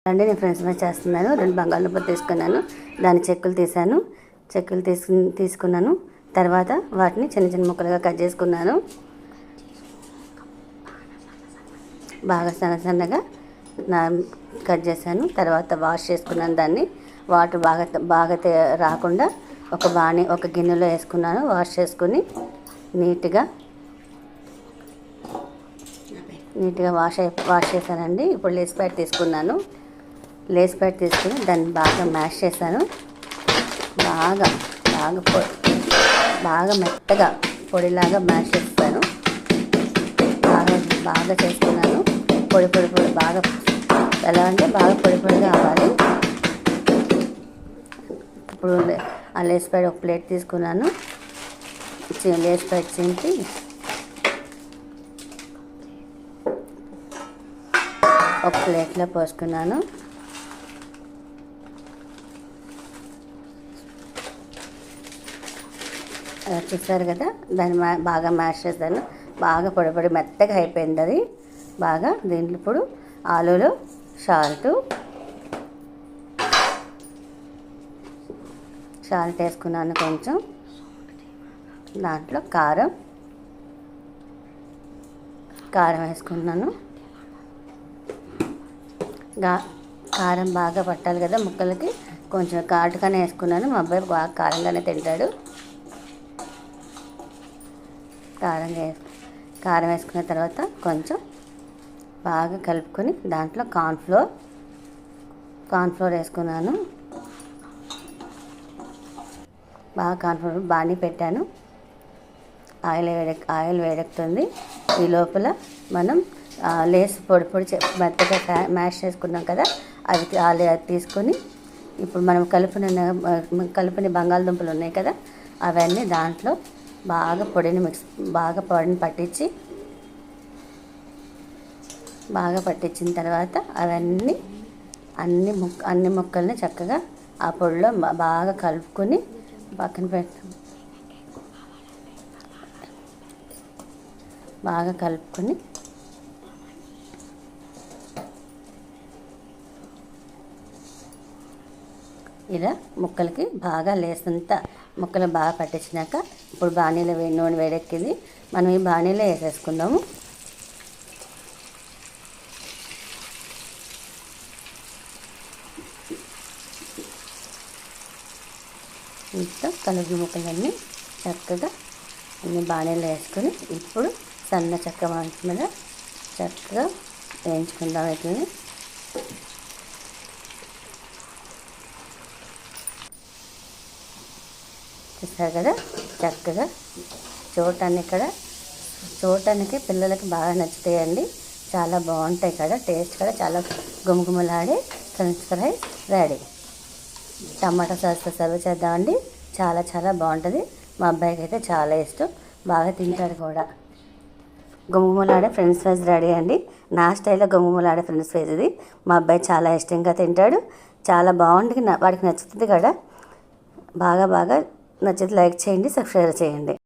అండి నేను friends fry చేస్తున్నాను. 2 బంగాళదుంపలు తీసుకున్నాను. దాని చెక్కులు తీసాను. చెక్కులు తీసుకున్నాను. తర్వాత వాటిని చిన్న చిన్న ముక్కలుగా కట్ చేసుకున్నాను. బాగా సన్నగా కట్ చేశాను. తర్వాత వాష్ చేసుకున్నాను. దాన్ని వాటర్ బాగా రాకుండా ఒక గిన్నెలో వేసుకున్నాను. వాష్ చేసుకుని నీట్గా వాష్ చేశానండి. ఇప్పుడు లేస్ ప్యాడ్ తీసుకున్నాను. లేస్ ప్యాడ్ తీసుకుని దాన్ని బాగా మ్యాష్ చేశాను. బాగా మెత్తగా పొడిలాగా మ్యాష్ చేస్తాను. బాగా చేసుకున్నాను. పొడి బాగా ఎలా అంటే బాగా పొడిగా అవ్వాలి. ఇప్పుడు ఆ లేస్ ప్యాడ్ ఒక ప్లేట్ తీసుకున్నాను. లేస్ ప్యాడ్ చింపి ఒక ప్లేట్లో పోసుకున్నాను. చూసారు కదా, దాన్ని బాగా మ్యాష్ చేశాను. బాగా పొడి మెత్తగా అయిపోయింది అది బాగా. దీంట్లో ఇప్పుడు ఆలూలో సాల్ట్ వేసుకున్నాను. కొంచెం దాంట్లో కారం వేసుకున్నాను. కారం బాగా పట్టాలి కదా ముక్కలకి, కొంచెం ఘాటుగానే వేసుకున్నాను. మా అబ్బాయి బాగా కారంగానే తింటాడు. కారం వేసుకున్న తర్వాత కొంచెం బాగా కలుపుకొని దాంట్లో కార్న్ఫ్లోర్ వేసుకున్నాను. బాగా కార్న్ఫ్లోర్ బాగా పెట్టాను. ఆయిల్ వేడెక్కుతుంది. ఈ లోపల మనం లేస్ పొడి మెత్తగా మ్యాష్ చేసుకున్నాం కదా, అది తీసుకొని ఇప్పుడు మనం కలిపిన బంగాళదుంపలు ఉన్నాయి కదా, అవన్నీ దాంట్లో బాగా పొడిని పట్టించిన తర్వాత అవన్నీ అన్ని ముక్కల్ని చక్కగా ఆ పొడిలో బాగా కలుపుకొని పక్కన బాగా కలుపుకొని ఇలా ముక్కలకి బాగా లేసంతా ముక్కలు బాగా పట్టించినాక ఇప్పుడు బాణీలో నూనె వేడెక్కింది. మనం ఈ బాణీలో వేసేసుకుందాము. ఇంత కలిపి ముక్కలన్నీ చక్కగా అన్ని బాణీలో వేసుకొని ఇప్పుడు సన్న చెక్క మంట మీద చక్కగా వేయించుకుందాం. వీటిని చూస్తారు కదా, చక్కగా చూడటానికి పిల్లలకి బాగా నచ్చుతాయండి. చాలా బాగుంటాయి కదా, టేస్ట్ కూడా చాలా గుమగుమలాడే ఫ్రెంచ్ ఫ్రై రెడీ. టమాటా సాస్తో సర్వ్ చేద్దామండి. చాలా బాగుంటుంది. మా అబ్బాయికి అయితే చాలా ఇష్టం, బాగా తింటాడు కూడా. గుమగుమలాడే ఫ్రెంచ్ ఫ్రైస్ రెడీ అండి. నా స్టైల్లో గుమగుమలాడే ఫ్రెంచ్ ఫ్రైస్ ఇది. మా అబ్బాయి చాలా ఇష్టంగా తింటాడు. చాలా బాగుంటుంది, వాడికి నచ్చుతుంది కూడా. బాగా నచ్చితే లైక్ చేయండి, సబ్స్క్రైబ్ చేయండి.